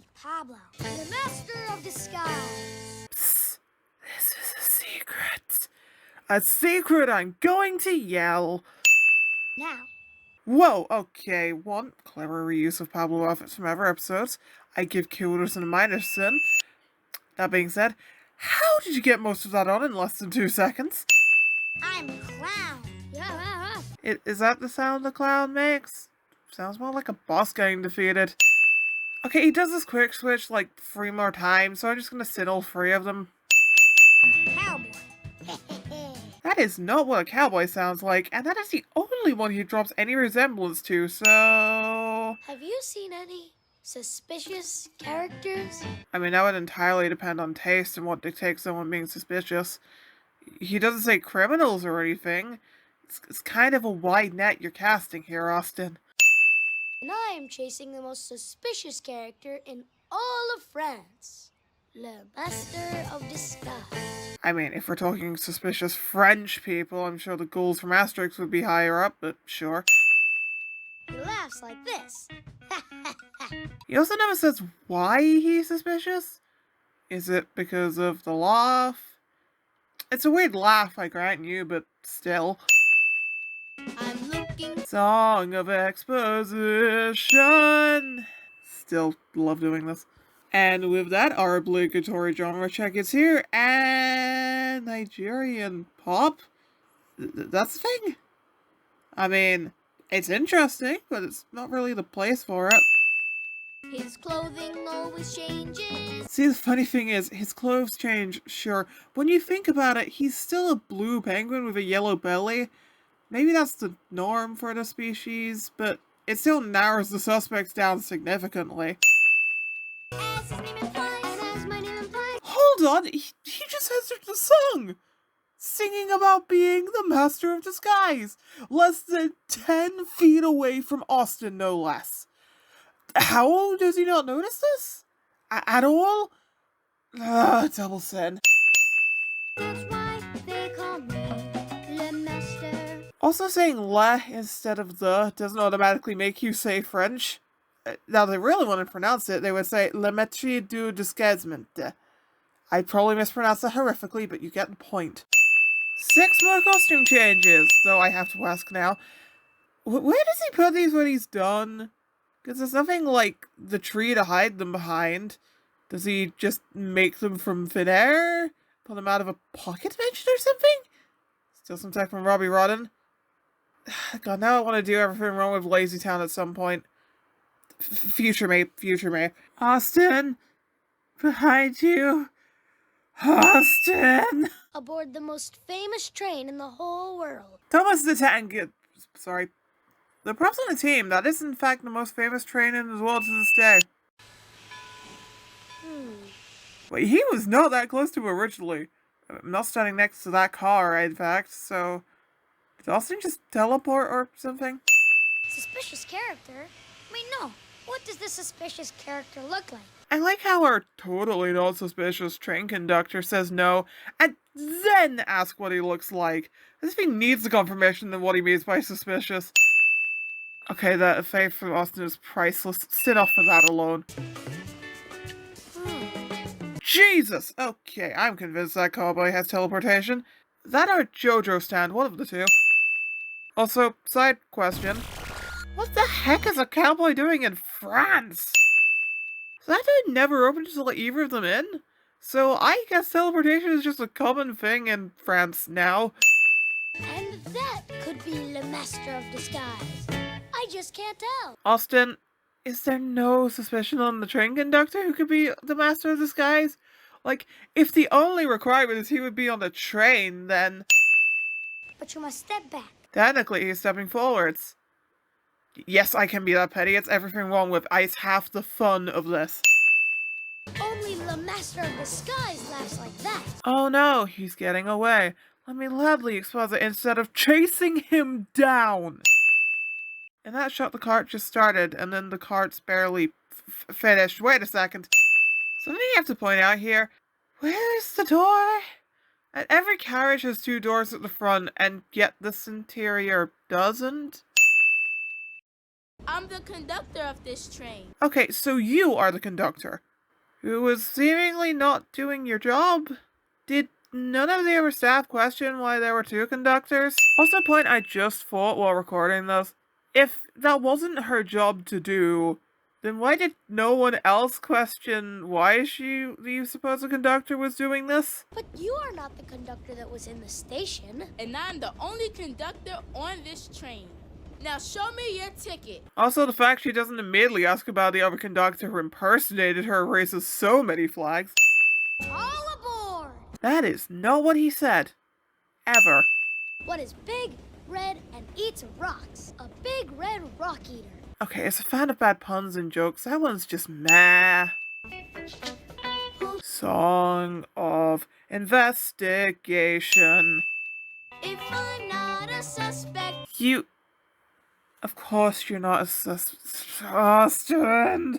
me, Pablo, the master of disguise. Psst, this is a secret. A secret I'm going to yell. Now, Whoa, okay, one, clever reuse of Pablo outfits from other episodes. I give kudos and a minor sin. That being said, how did you get most of that on in less than 2 seconds? I'm a clown. Yeah. Is that the sound the clown makes? Sounds more like a boss getting defeated. Okay, he does this quick switch like 3 more times, so I'm just gonna sit all 3 of them. Cowboy. That is not what a cowboy sounds like, and that is the only one he drops any resemblance to, so... Have you seen any suspicious characters? I mean, that would entirely depend on taste and what dictates someone being suspicious. He doesn't say criminals or anything. It's kind of a wide net you're casting here, Austin. And I am chasing the most suspicious character in all of France. Le Master of Disguise. I mean, if we're talking suspicious French people, I'm sure the ghouls from Asterix would be higher up, but sure. He laughs like this. He also never says why he's suspicious. Is it because of the laugh? It's a weird laugh, I grant you, but still. I'm looking. Song of Exposition! Still love doing this. And with that, our obligatory genre check is here, and Nigerian pop? That's the thing? I mean, it's interesting, but it's not really the place for it. His clothing always changes. See, the funny thing is, his clothes change, sure. When you think about it, he's still a blue penguin with a yellow belly. Maybe that's the norm for the species, but it still narrows the suspects down significantly. As his name implies, and as my name implies. Hold on, he just answered the song! Singing about being the master of disguise! Less than 10 feet away from Austin, no less. How does he not notice this? At all? Double sin. That's why they call me Le Master. Also, saying le instead of the doesn't automatically make you say French. Now, they really want to pronounce it, they would say le maître du disguisement. I'd probably mispronounce that horrifically, but you get the point. 6 more costume changes, though I have to ask now. Where does he put these when he's done? Because there's nothing like the tree to hide them behind. Does he just make them from thin air? Pull them out of a pocket dimension or something? Still some tech from Robbie Rodden. God, now I want to do everything wrong with Lazy Town at some point. Future me. Austin! Behind you! Austin! Aboard the most famous train in the whole world. Thomas the Tank... Sorry. The props on the team, that is in fact the most famous train in the world to this day. Wait, he was not that close to originally. I'm not standing next to that car, in fact, so... Did Austin just teleport or something? Suspicious character? Wait, no. What does this suspicious character look like? I like how our totally not suspicious train conductor says no, and then asks what he looks like. As if he needs the confirmation of what he means by suspicious. Okay, that faith from Austin is priceless. Sit off for that alone. Jesus! Okay, I'm convinced that cowboy has teleportation. That or JoJo stand, one of the two. Also, side question. What the heck is a cowboy doing in France? That door never opened to let either of them in? So I guess teleportation is just a common thing in France now. And that could be Le Master of Disguise. I just can't tell. Austin, is there no suspicion on the train conductor who could be the master of disguise? Like, if the only requirement is he would be on the train, then... But you must step back. Technically, he's stepping forwards. Yes, I can be that petty. It's everything wrong with Ice. Half the fun of this. Only Le Master of Disguise laughs like that. Oh no, he's getting away. Let me loudly expose it instead of chasing him down. In that shot, the cart just started, and then the cart's barely finished. Wait a second. Something you have to point out here. Where's the door? And every carriage has 2 doors at the front, and yet this interior doesn't. I'm the conductor of this train. Okay, so you are the conductor, who was seemingly not doing your job? Did none of the other staff question why there were two conductors? Also, a point I just thought while recording this, if that wasn't her job to do, then why did no one else question why the supposed conductor was doing this? But you are not the conductor that was in the station. And I'm the only conductor on this train. Now show me your ticket. Also, the fact she doesn't immediately ask about the other conductor who impersonated her raises so many flags. All aboard! That is not what he said. Ever. What is big, red, and eats rocks? A big red rock eater. Okay, as a fan of bad puns and jokes, that one's just meh. Song of Investigation. If I'm not a suspect. You... Of course you're not a Austin.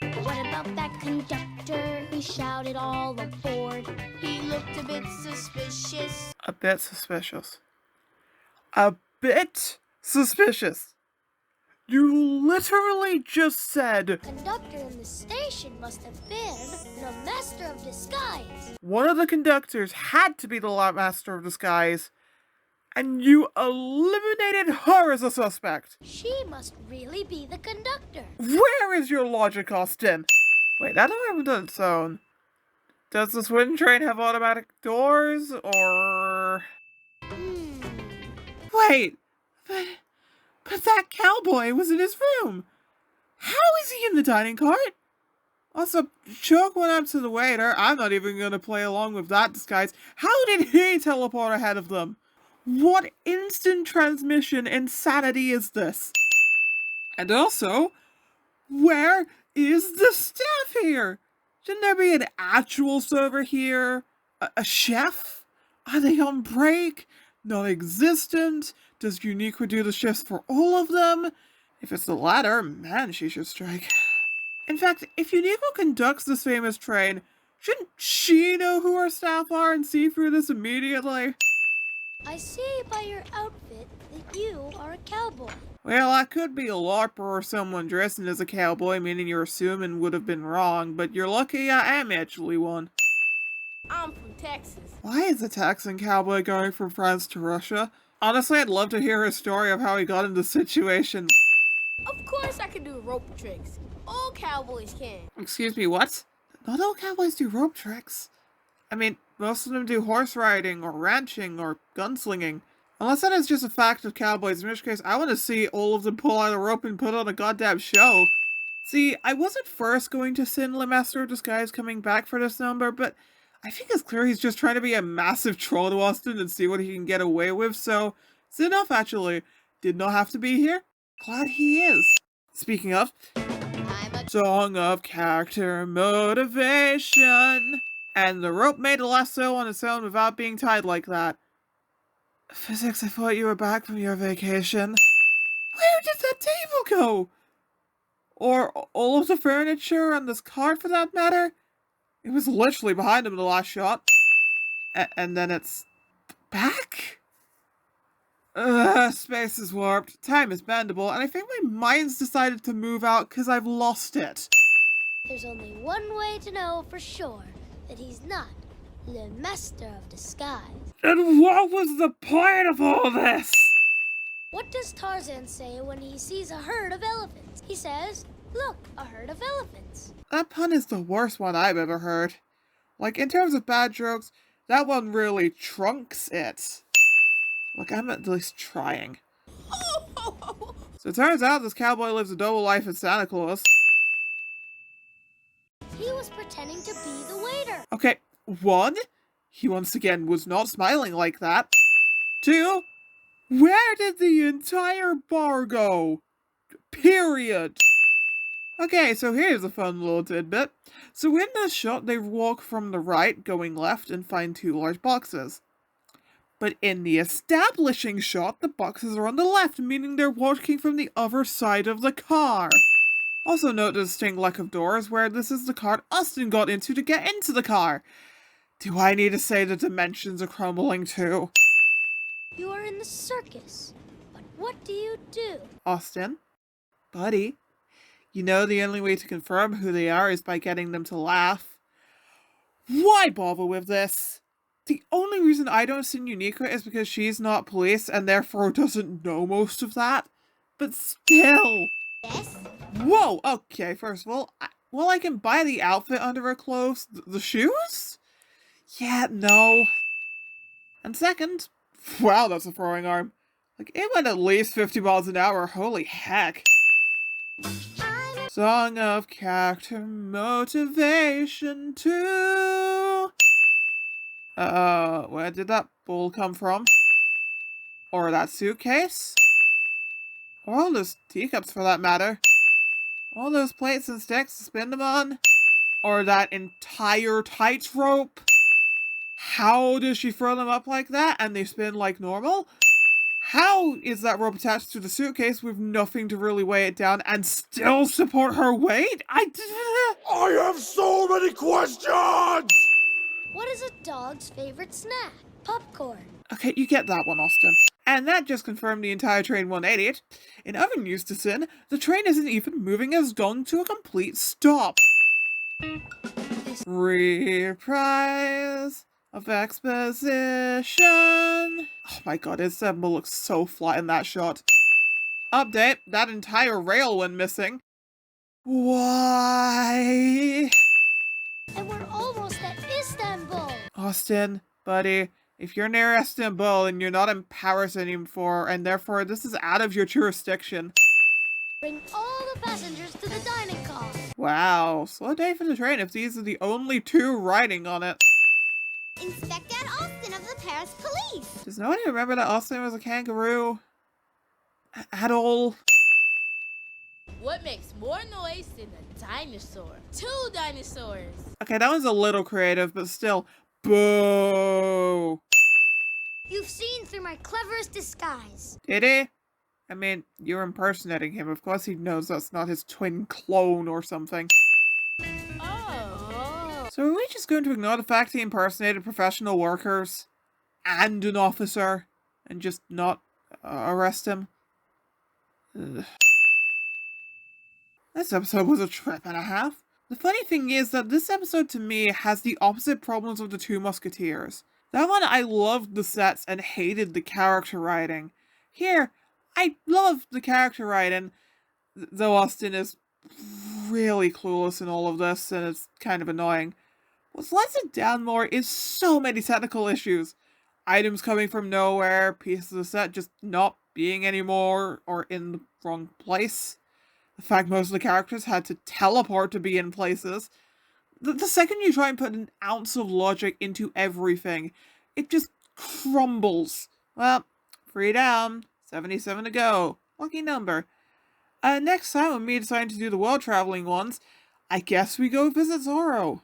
What about that conductor? He shouted all aboard. He looked a bit suspicious. A bit suspicious. A bit suspicious. You literally just said Conductor in the station must have been the Master of Disguise. one of the conductors had to be the Master of Disguise, and you eliminated her as a suspect. She must really be the conductor. Where is your logic, Austin? Wait, that don't happen on its own. Does this wind train have automatic doors, or... Wait, but that cowboy was in his room. How is he in the dining cart? Also, Choke went up to the waiter. I'm not even going to play along with that disguise. How did he teleport ahead of them? What instant transmission insanity is this? And also, where is the staff here? Shouldn't there be an actual server here? A chef? Are they on break? Non-existent? Does Uniqua do the shifts for all of them? If it's the latter, man, she should strike. In fact, if Uniqua conducts this famous train, shouldn't she know who her staff are and see through this immediately? I see by your outfit that you are a cowboy. Well, I could be a LARPer or someone dressing as a cowboy, meaning you're assuming would have been wrong, but you're lucky I am actually one. I'm from Texas. Why is a Texan cowboy going from France to Russia? Honestly, I'd love to hear his story of how he got in the situation. Of course I can do rope tricks. All cowboys can. Excuse me, what? Not all cowboys do rope tricks. I mean, most of them do horse riding, or ranching, or gunslinging. Unless that is just a fact of cowboys, in which case I want to see all of them pull out a rope and put on a goddamn show. See, I wasn't first going to send Le Master of Disguise coming back for this number, but I think it's clear he's just trying to be a massive troll to Austin and see what he can get away with, so it's enough actually. Did not have to be here. Glad he is. Speaking of, song of character motivation. And the rope made a lasso on its own without being tied like that. Physics, I thought you were back from your vacation. Where did that table go? Or all of the furniture and this card for that matter? It was literally behind him in the last shot. And then it's back? Space is warped, time is bendable, and I think my mind's decided to move out because I've lost it. There's only one way to know for sure that he's not the Master of Disguise. And what was the point of all this? What does Tarzan say when he sees a herd of elephants? He says, "Look, a herd of elephants." That pun is the worst one I've ever heard. Like, in terms of bad jokes, that one really trunks it. Look, I'm at least trying. So it turns out this cowboy lives a double life as Santa Claus. He was pretending to be the waiter. Okay, 1, he once again was not smiling like that. 2, where did the entire bar go? Period. Okay, so here's a fun little tidbit. So in this shot, they walk from the right, going left, and find 2 large boxes. But in the establishing shot, the boxes are on the left, meaning they're walking from the other side of the car. Also note the distinct lack of doors, where this is the car Austin got into to get into the car. Do I need to say the dimensions are crumbling too? You are in the circus. But what do you do? Austin? Buddy, you know the only way to confirm who they are is by getting them to laugh. Why bother with this? The only reason I don't send Uniqua is because she's not police and therefore doesn't know most of that. But still. Yes? Whoa, okay, first of all, I can buy the outfit under her clothes. The shoes? Yeah, no. And second, wow, that's a throwing arm. Like, it went at least 50 miles an hour, holy heck. Song of character motivation 2. Where did that bowl come from? Or that suitcase? Or all those teacups for that matter? All those plates and sticks to spin them on? Or that entire tightrope? How does she throw them up like that and they spin like normal? How is that rope attached to the suitcase with nothing to really weigh it down and still support her weight? I have so many questions! What is a dog's favorite snack? Popcorn. Okay, you get that one, Austin. And that just confirmed the entire train 188. In other news to Sin, the train isn't even moving as done to a complete stop. Reprise of exposition. Oh my god, his symbol looks so flat in that shot. Update, that entire rail went missing. Why? And we're almost at Istanbul. Austin, buddy, if you're near Istanbul and you're not in Paris anymore, and therefore this is out of your jurisdiction. Bring all the passengers to the dining car. Wow, slow day for the train if these are the only 2 riding on it. Inspector Austin of the Paris Police. Does nobody remember that Austin was a kangaroo? At all? What makes more noise than a dinosaur? 2 dinosaurs. Okay, that one's a little creative, but still, boo! You've seen through my cleverest disguise. Did he? I mean, you're impersonating him. Of course he knows that's not his twin clone or something. Oh. So are we just going to ignore the fact he impersonated professional workers and an officer and just not arrest him? Ugh. This episode was a trip and a half. The funny thing is that this episode to me has the opposite problems of the 2 Musketeers. That one I loved the sets and hated the character writing. Here, I love the character writing, though Austin is really clueless in all of this and it's kind of annoying. What lets it down more is so many technical issues. Items coming from nowhere, pieces of the set just not being anymore or in the wrong place. The fact most of the characters had to teleport to be in places. The second you try and put an ounce of logic into everything, it just crumbles. Well, 3 down, 77 to go. Lucky number. Next time with me deciding to do the world traveling ones, I guess we go visit Zorro.